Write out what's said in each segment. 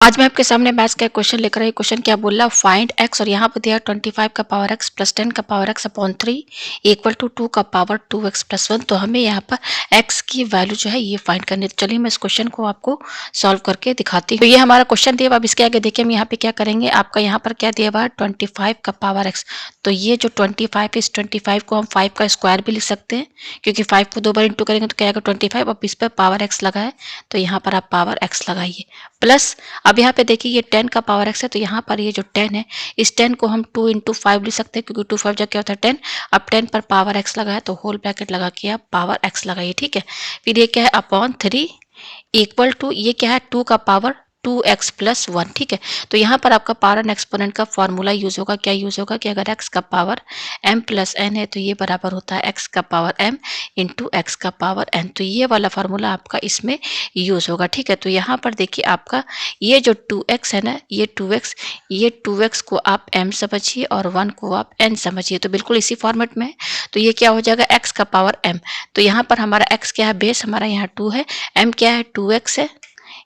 आज मैं आपके सामने मैथ्स का एक क्वेश्चन लेकर आई। क्वेश्चन क्या बोल रहा है, फाइंड एक्स और यहाँ पे दिया 25 का पावर एक्स प्लस 10 का power x upon 3 equal to 2 का पावर 2x प्लस 1। तो हमें यहाँ पर एक्स की वैल्यू जो है ये फाइंड करनी है। तो चलिए मैं इस क्वेश्चन को आपको सॉल्व करके दिखाती हूँ। तो ये हमारा क्वेश्चन दिया। अब इसके आगे देखिए हम यहाँ पे क्या करेंगे। आपका यहाँ पर क्या दिया हुआ है 25 का पावर एक्स। तो ये जो 25 इस 25 को हम 5 का स्क्वायर भी लिख सकते हैं, क्योंकि 5 को 2 बार इंटू करेंगे तो क्या आएगा 25। अब इस पर पावर एक्स लगा है तो यहाँ पर आप पावर एक्स लगाइए प्लस। अब यहाँ पे देखिए ये 10 का पावर एक्स है, तो यहाँ पर ये जो 10 है इस 10 को हम 2 इंटू 5 लिख सकते हैं, क्योंकि 2 5 जा क्या होता है 10। अब 10 पर पावर एक्स लगा है तो होल ब्रैकेट लगा के आप पावर एक्स लगाइए। ठीक है, फिर ये क्या है अपॉन 3 इक्वल टू ये क्या है 2 का पावर 2x प्लस 1। ठीक है, तो यहाँ पर आपका पावर एंड एक्सपोनेंट का फॉर्मूला यूज होगा। क्या यूज होगा कि अगर x का पावर m प्लस n है तो ये बराबर होता है x का पावर m इंटू एक्स का पावर n। तो ये वाला फार्मूला आपका इसमें यूज होगा। ठीक है, तो यहाँ पर देखिए आपका ये जो 2x है ना, ये 2x को आप m समझिए और 1 को आप n समझिए, तो बिल्कुल इसी फॉर्मेट में है। तो ये क्या हो जाएगा x का पावर m। तो यहाँ पर हमारा x क्या है, बेस हमारा यहाँ 2 है, m क्या है 2x है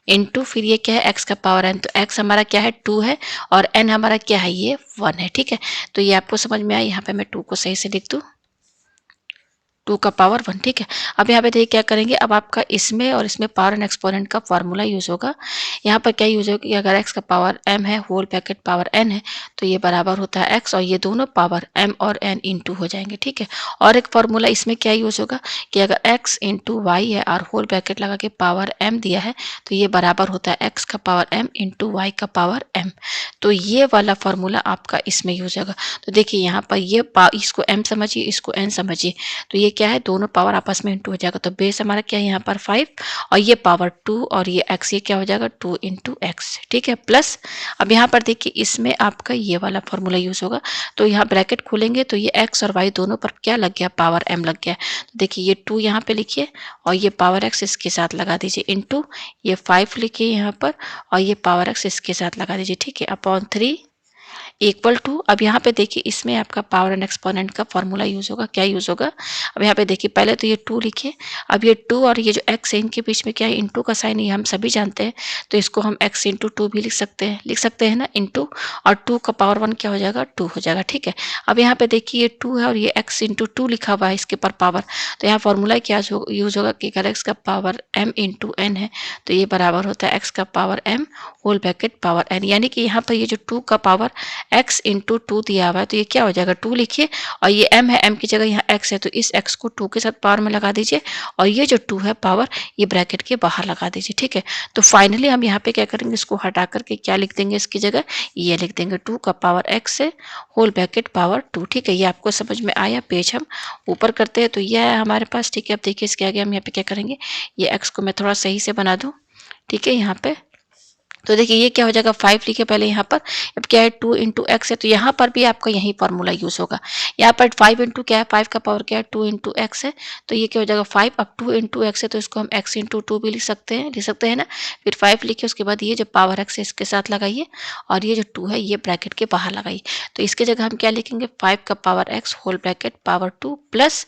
इंटू फिर ये क्या है x का पावर n। तो x हमारा क्या है 2 है और n हमारा क्या है ये 1 है। ठीक है, तो ये आपको समझ में आया। यहाँ पे मैं 2 को सही से लिख दूँ, 2 का पावर 1। ठीक है, अब यहाँ पे देखिए क्या करेंगे। अब आपका इसमें और इसमें पावर एंड एक्सपोनेंट का फॉर्मूला यूज होगा। यहाँ पर क्या यूज होगा कि अगर x का पावर m है होल ब्रैकेट पावर n है तो ये बराबर होता है x, और ये दोनों पावर m और n इंटू हो जाएंगे। ठीक है, और एक फॉर्मूला इसमें क्या यूज होगा कि अगर x इंटू वाई है और होल ब्रैकेट लगा के पावर m दिया है तो ये बराबर होता है x का पावर m इंटू वाई का पावर m। तो ये वाला फॉर्मूला आपका इसमें यूज होगा। तो देखिए यहाँ पर ये इसको m समझिए, इसको n समझिए, तो ये क्या है दोनों पावर आपस में इंटू हो जाएगा। तो बेस हमारा क्या है यहाँ पर 5 और ये पावर 2 और ये x, ये क्या हो जाएगा 2 इंटू एक्स। ठीक है, प्लस अब यहाँ पर देखिए इसमें आपका ये वाला फॉर्मूला यूज होगा। तो यहाँ ब्रैकेट खोलेंगे तो ये x और y दोनों पर क्या लग गया पावर m लग गया। तो देखिए ये 2 यहाँ पे लिखिए और ये पावर x इसके साथ लगा दीजिए इंटू ये 5 लिखिए यहाँ पर और ये पावर x इसके साथ लगा दीजिए। ठीक है, अपॉन 3 इक्वल टू। अब यहाँ पे देखिए इसमें आपका पावर एंड एक्सपोनेंट का फॉर्मूला यूज होगा। क्या यूज होगा, अब यहाँ पे देखिए पहले तो ये 2 लिखिए। अब ये 2 और ये जो x है इनके बीच में क्या है इंटू का साइन, ये हम सभी जानते हैं, तो इसको हम x इंटू 2 भी लिख सकते हैं ना इंटू, और 2 का पावर 1 क्या हो जाएगा 2 हो जाएगा। ठीक है, अब यहाँ पे देखिए ये 2 है और ये x इंटू 2 लिखा हुआ है इसके पर पावर, तो यहाँ फॉर्मूला क्या यूज होगा कि अगर x का पावर m इंटू n है तो ये बराबर होता है x का power m whole bracket power n। यानी कि यहाँ पर ये जो 2 का पावर x इंटू 2 दिया हुआ है तो ये क्या हो जाएगा 2 लिखिए, और ये m है, m की जगह यहाँ x है तो इस x को 2 के साथ पावर में लगा दीजिए, और ये जो 2 है पावर ये ब्रैकेट के बाहर लगा दीजिए। ठीक है, तो फाइनली हम यहाँ पे क्या करेंगे, इसको हटा करके क्या लिख देंगे इसकी जगह, ये लिख देंगे 2 का पावर x है होल ब्रैकेट पावर 2। ठीक है, ये आपको समझ में आया। पेज हम ऊपर करते हैं तो ये है हमारे पास। ठीक है, अब देखिए इसके आगे हम यहाँ पे क्या करेंगे, ये x को मैं थोड़ा सही से बना दूँ। ठीक है, यहाँ पे तो देखिए ये क्या हो जाएगा 5 लिखे पहले यहाँ पर। अब क्या है 2 इंटू एक्स है तो यहाँ पर भी आपका यही फॉर्मूला यूज होगा। यहाँ पर 5 इंटू क्या है 5 का पावर क्या है 2 इंटू एक्स है, तो ये क्या हो जाएगा 5। अब 2 इंटू एक्स है तो इसको हम x इंटू 2 भी लिख सकते हैं ना। फिर 5 लिखिए, उसके बाद ये जो पावर x है इसके साथ लगाइए और ये जो 2 है ये ब्रैकेट के बाहर लगाइए। तो इसकी जगह हम क्या लिखेंगे 5 का power x whole bracket power 2 plus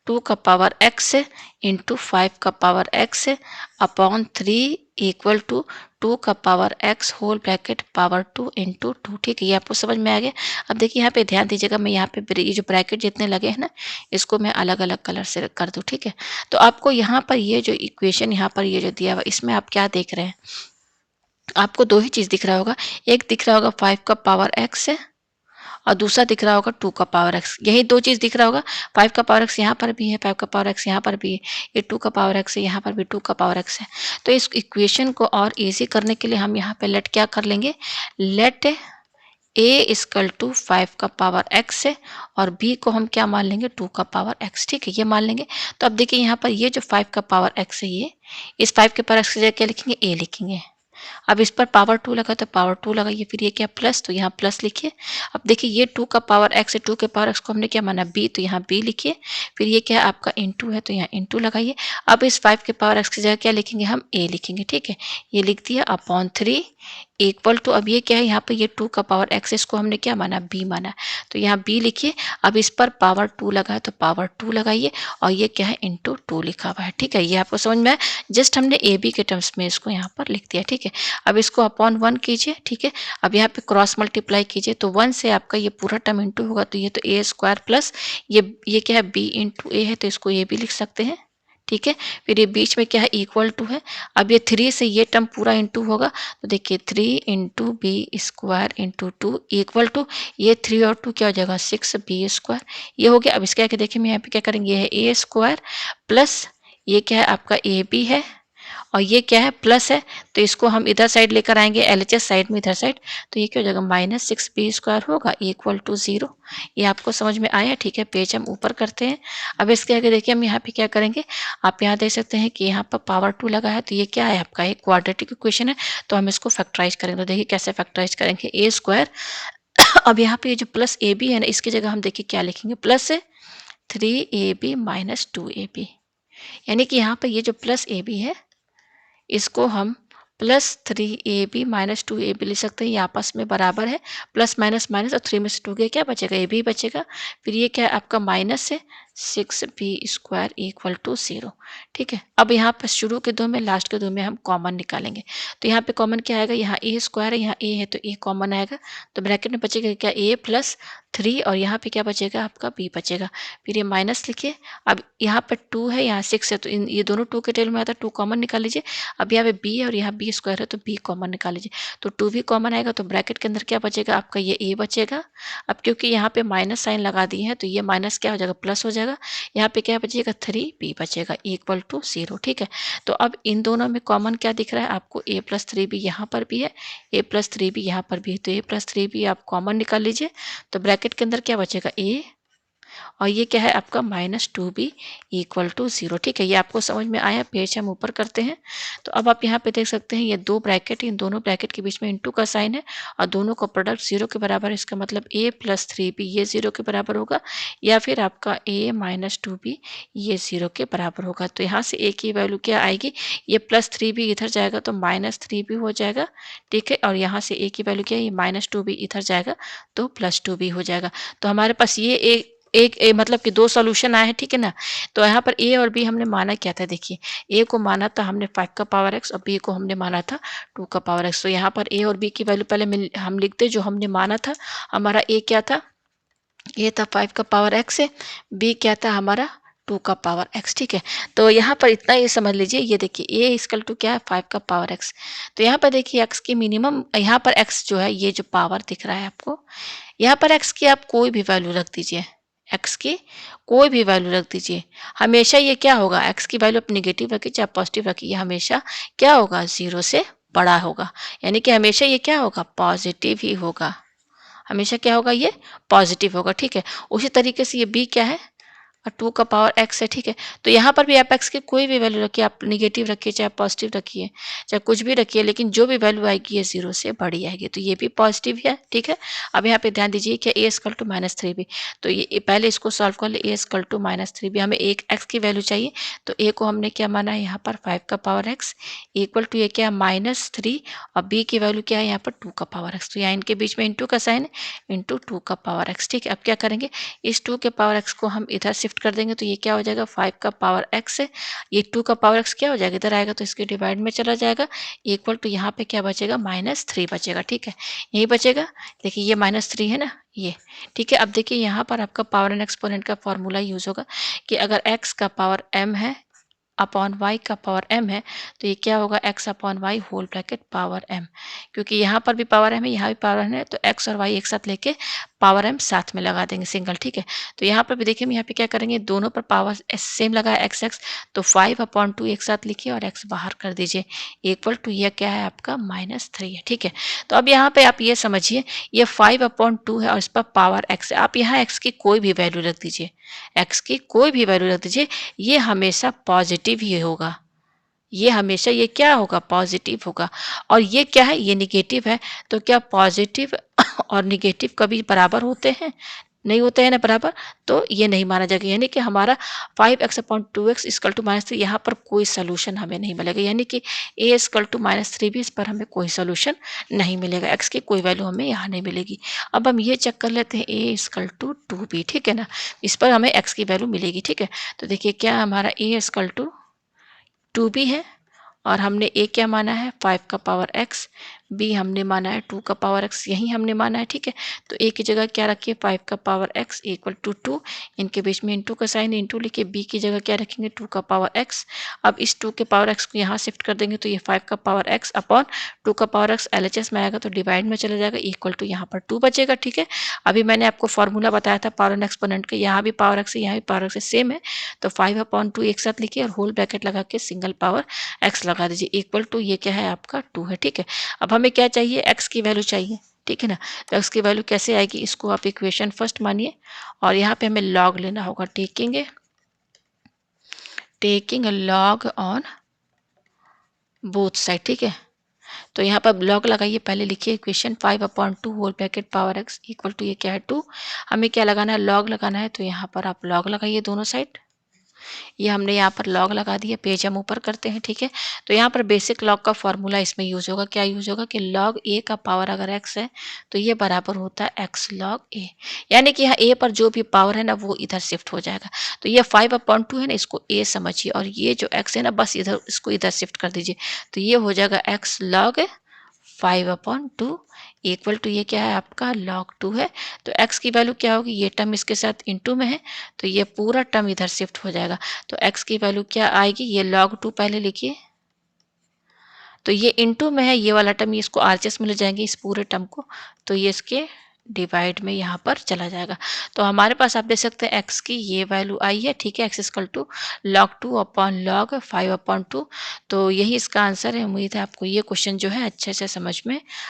2 का पावर x है इंटू 5 का पावर x है अपॉन 3 इक्वल टू 2 का power x whole bracket power 2 into 2। ठीक है, ये आपको समझ में आ गया। अब देखिए यहाँ पे ध्यान दीजिएगा, मैं यहाँ पे ये जो ब्रैकेट जितने लगे हैं ना इसको मैं अलग अलग कलर से कर दूँ। ठीक है, तो आपको यहाँ पर ये जो इक्वेशन यहाँ पर ये जो दिया हुआ इसमें आप क्या देख रहे हैं, आपको दो ही चीज़ दिख रहा होगा। एक दिख रहा होगा 5 का पावर x है और दूसरा दिख रहा होगा 2 का पावर x। यही दो चीज़ दिख रहा होगा। 5 का पावर x यहाँ पर भी है, 5 का पावर x यहाँ पर भी है, ये 2 का पावर x है, यहाँ पर भी 2 का पावर x है। तो इस इक्वेशन को और इजी करने के लिए हम यहाँ पे लेट क्या कर लेंगे, लेट a इक्वल टू 5 का पावर x है और b को हम क्या मान लेंगे 2 का पावर x। ठीक है, ये मान लेंगे। तो अब देखिए यहाँ पर ये जो 5 का पावर x है ये इस 5 के पावर x की जगह क्या लिखेंगे a लिखेंगे। अब इस पर पावर 2 लगा तो पावर 2 लगाइए, फिर ये क्या प्लस, तो यहाँ प्लस लिखिए। अब देखिए ये 2 का पावर x है, 2 के पावर x को हमने क्या माना b, तो यहाँ b लिखिए। फिर ये क्या आपका इंटू है तो यहाँ इंटू लगाइए। अब इस 5 के पावर x की जगह क्या लिखेंगे हम a लिखेंगे। ठीक है, ये लिख दिया अपॉन 3 इक्वल टू। अब ये क्या है यहाँ पे ये 2 का पावर x, इसको हमने क्या माना b माना, तो यहाँ b लिखिए। अब इस पर पावर 2 लगा है तो पावर 2 लगाइए और ये क्या है इंटू 2 लिखा हुआ है। ठीक है, ये आपको समझ में आया। जस्ट हमने ए बी के टर्म्स में इसको यहाँ पर लिख दिया। ठीक है, अब इसको अपॉन 1 कीजिए, ठीक है। अब यहाँ पे क्रॉस मल्टीप्लाई कीजिए तो 1 से आपका ये पूरा टर्म इंटू होगा, तो ये तो ए स्क्वायर प्लस ये क्या है बी इंटू ए है, तो इसको ये भी लिख सकते हैं, ठीक है। फिर ये बीच में क्या है इक्वल टू है। अब ये 3 से ये टर्म पूरा इंटू होगा, तो देखिए 3 into b square into 2 equal to ये 3 और 2 क्या हो जाएगा 6 बी स्क्वायर, ये हो गया। अब इसके आगे देखिए मैं यहाँ पे क्या करेंगे, ये है ए स्क्वायर प्लस ये क्या है आपका ए बी है और ये क्या है प्लस है, तो इसको हम इधर साइड लेकर आएंगे एलएचएस साइड में इधर साइड, तो ये क्या हो जाएगा -6b² होगा इक्वल टू 0। ये आपको समझ में आया, ठीक है। पेज हम ऊपर करते हैं। अब इसके आगे देखिए हम यहाँ पे क्या करेंगे, आप यहाँ देख सकते हैं कि यहाँ पर पावर 2 लगा है, तो ये क्या है आपका एक क्वाड्रेटिक इक्वेशन है, तो हम इसको फैक्टराइज करेंगे। तो देखिए कैसे फैक्टराइज करेंगे, ए स्क्वायर अब यहाँ पे ये जो प्लस ए बी है ना, इसकी जगह हम देखिए क्या लिखेंगे, प्लस है 3ab माइनस 2ab, यानी कि यहाँ पर ये जो प्लस ए बी है इसको हम +3ab माइनस 2ab लिख सकते हैं, ये आपस में बराबर है, प्लस माइनस माइनस और 3 में से 2 गया क्या बचेगा, ए बी बचेगा। फिर ये क्या है आपका माइनस है 6b² इक्वल टू 0, ठीक है। अब यहाँ पर शुरू के दो में लास्ट के दो में हम कॉमन निकालेंगे, तो यहाँ पे कॉमन क्या आएगा, यहाँ ए स्क्वायर है, यहाँ ए है तो ए कॉमन आएगा, तो ब्रैकेट में बचेगा क्या a प्लस 3 और यहाँ पे क्या बचेगा आपका b बचेगा। फिर ये माइनस लिखिए, अब यहाँ पर 2 है यहाँ 6 है, तो ये दोनों 2 के टेबल में आता है, 2 कॉमन निकाल लीजिए। अब यहाँ पे b है और यहाँ b स्क्वायर है, तो b कॉमन निकाल लीजिए, तो 2 भी कॉमन आएगा, तो ब्रैकेट के अंदर क्या बचेगा आपका ये a बचेगा। अब क्योंकि यहाँ पे माइनस साइन लगा दिए हैं, तो ये माइनस क्या हो जाएगा प्लस हो जाएगा, यहाँ पे क्या बचेगा 3b बचेगा इक्वल टू 0, ठीक है। तो अब इन दोनों में कॉमन क्या दिख रहा है आपको, a प्लस 3b यहाँ पर भी है, a प्लस 3b यहाँ पर भी है, तो a प्लस 3b आप कॉमन निकाल लीजिए, तो ब्रैकेट के अंदर क्या बचेगा a और ये क्या है आपका -2b इक्वल टू 0, ठीक है। ये आपको समझ में आया, पेज हम ऊपर करते हैं। तो अब आप यहाँ पे देख सकते हैं ये दो ब्रैकेट, इन दोनों ब्रैकेट के बीच में इंटू का साइन है और दोनों का प्रोडक्ट 0 के बराबर है, इसका मतलब a प्लस 3b ये 0 के बराबर होगा, या फिर आपका a माइनस 2b ये 0 के बराबर होगा। तो यहाँ से a की वैल्यू क्या आएगी, ये +3b इधर जाएगा तो -3b हो जाएगा, ठीक है। और यहाँ से a की वैल्यू क्या है, ये -2b इधर जाएगा तो +2b हो जाएगा। तो हमारे पास ये मतलब कि दो सॉल्यूशन आए हैं, ठीक है ना। तो यहाँ पर ए और बी हमने माना क्या था, देखिए ए को माना था हमने 5 का पावर x और बी को हमने माना था 2 का पावर x। तो यहाँ पर ए और बी की वैल्यू पहले हम लिखते जो हमने माना था, हमारा ए क्या था, ये था 5 का पावर x है, बी क्या था हमारा 2 का पावर x, ठीक है। तो यहाँ पर इतना ये समझ लीजिए, ये देखिए a इक्वल टू क्या है 5 का पावर x। तो यहाँ पर देखिए x की मिनिमम, यहाँ पर x जो है ये जो पावर दिख रहा है आपको, यहाँ पर x की आप कोई भी वैल्यू रख दीजिए, x की कोई भी वैल्यू रख दीजिए, हमेशा ये क्या होगा, x की वैल्यू आप निगेटिव रखिए चाहे पॉजिटिव रखिए, ये हमेशा क्या होगा 0 से बड़ा होगा, यानी कि हमेशा ये क्या होगा पॉजिटिव ही होगा, हमेशा क्या होगा ये पॉजिटिव होगा, ठीक है। उसी तरीके से ये b क्या है, 2 का पावर x है, ठीक है। तो यहाँ पर भी आप x की कोई भी वैल्यू रखिए, आप निगेटिव रखिए चाहे पॉजिटिव रखिए चाहे कुछ भी रखिए, लेकिन जो भी वैल्यू आएगी ये 0 से बड़ी आएगी, तो ये भी पॉजिटिव है, ठीक है। अब यहाँ पे ध्यान दीजिए कि a इक्वल टू -3b, तो ये पहले इसको सॉल्व कर ले, a इक्वल टू -3b, हमें एक x की वैल्यू चाहिए, तो a को हमने क्या माना है यहाँ पर 5 का पावर x इक्वल टू ये क्या है -3 और b की वैल्यू क्या है यहाँ पर 2 का पावर x, तो यहाँ इनके बीच में इंटू का साइन इंटू 2 का पावर x, ठीक है। अब क्या करेंगे, इस 2 के पावर x को हम इधर शिफ्ट कर देंगे, तो ये क्या हो जाएगा 5 का पावर x है, ये 2 का पावर x क्या हो जाएगा इधर आएगा तो इसके डिवाइड में चला जाएगा, इक्वल टू यहाँ पे क्या बचेगा -3 बचेगा, ठीक है। यही बचेगा, देखिए ये -3 है ना ये, ठीक है। अब देखिए यहाँ पर आपका पावर एंड एक्सपोनेंट का फॉर्मूला यूज होगा कि अगर x का पावर m है अपॉन y का पावर m है, तो ये क्या होगा x upon y whole bracket power m, क्योंकि यहाँ पर भी पावर m है यहाँ भी पावर m है, तो x और y एक साथ लेके पावर m साथ में लगा देंगे सिंगल, ठीक है। तो यहाँ पर भी देखिए हम यहाँ पे क्या करेंगे, दोनों पर पावर सेम लगा है x, तो 5/2 एक साथ लिखिए और x बाहर कर दीजिए, इक्वल टू ये क्या है आपका -3 है, ठीक है। तो अब यहाँ पे आप ये समझिए, ये 5/2 है और इस पर पावर x है, आप यहाँ x की कोई भी वैल्यू रख दीजिए, x की कोई भी वैल्यू रख दीजिए, ये हमेशा पॉजिटिव ही होगा, ये हमेशा ये क्या होगा पॉजिटिव होगा। और ये क्या है, ये निगेटिव है, तो क्या पॉजिटिव और निगेटिव कभी बराबर होते हैं, नहीं होते हैं ना बराबर, तो ये नहीं माना जाएगा, यानी कि हमारा 5x/2x इक्वल टू -3, यहाँ पर कोई सोल्यूशन हमें नहीं मिलेगा, यानी कि a इक्वल टू -3b, इस पर हमें कोई सोल्यूशन नहीं मिलेगा, x की कोई वैल्यू हमें यहाँ नहीं मिलेगी। अब हम ये चेक कर लेते हैं a इक्वल टू 2b, ठीक है ना, इस पर हमें x की वैल्यू मिलेगी, ठीक है। तो देखिए क्या हमारा a इक्वल टू 2b है और हमने ए क्या माना है 5 का पावर एक्स, बी हमने माना है 2 का पावर एक्स, यही हमने माना है, ठीक है। तो ए की जगह क्या रखिए 5 का पावर एक्स इक्वल टू 2, इनके बीच में इंटू का साइन इंटू लिखिए, बी की जगह क्या रखेंगे 2 का पावर एक्स। अब इस 2 के पावर एक्स को यहाँ शिफ्ट कर देंगे तो ये 5 का पावर एक्स अपॉन 2 का पावर एक्स एलएचएस में आएगा तो डिवाइड में चला जाएगा, इक्वल टू यहाँ पर 2 बचेगा, ठीक है। अभी मैंने आपको फॉर्मूला बताया था पावर एंड एक्सपोनेंट का, यहाँ भी पावर एक्स है यहाँ भी पावर एक्स सेम है, तो 5/2 एक साथ लिखिए और होल ब्रैकेट लगा के सिंगल पावर एक्स लगा दीजिए, इक्वल टू ये क्या है आपका 2 है, ठीक है। अब हमें क्या चाहिए एक्स की वैल्यू चाहिए, ठीक है ना। तो एक्स की वैल्यू कैसे आएगी, इसको आप इक्वेशन फर्स्ट मानिए और यहाँ पे हमें लॉग लेना होगा, taking log on both side, ठीक है। तो यहाँ पर लॉग लगाइए, पहले लिखिए equation 5/2 whole bracket power x equal to ये क्या है 2, हमें क्या लगाना है लॉग लगाना है, तो यहाँ पर आप लॉग लगाइए दोनों साइड। ये हमने यहाँ पर लॉग लगा दिया, पेज हम ऊपर करते हैं, ठीक है। तो यहाँ पर बेसिक लॉग का फॉर्मूला इसमें यूज होगा, क्या यूज होगा कि लॉग ए का पावर अगर एक्स है तो ये बराबर होता है एक्स लॉग ए, यानी कि यहाँ ए पर जो भी पावर है ना वो इधर शिफ्ट हो जाएगा। तो ये 5/2 है ना, इसको ए समझिए और ये जो एक्स है ना बस इधर इसको इधर शिफ्ट कर दीजिए, तो ये हो जाएगा एक्स लॉग 5/2 इक्वल टू ये क्या है आपका लॉग 2 है। तो x की वैल्यू क्या होगी, ये टर्म इसके साथ इनटू में है तो ये पूरा टर्म इधर शिफ्ट हो जाएगा, तो x की वैल्यू क्या आएगी, ये log 2 पहले लिखिए, तो ये इनटू में है ये वाला टर्म, इसको आरएचएस में ले जाएंगे इस पूरे टर्म को, तो ये इसके डिवाइड में यहाँ पर चला जाएगा। तो हमारे पास आप देख सकते हैं x की ये वैल्यू आई है, ठीक है, x equal to log 2 upon log 5/2। तो यही इसका आंसर है। उम्मीद है आपको ये क्वेश्चन जो है अच्छे से समझ में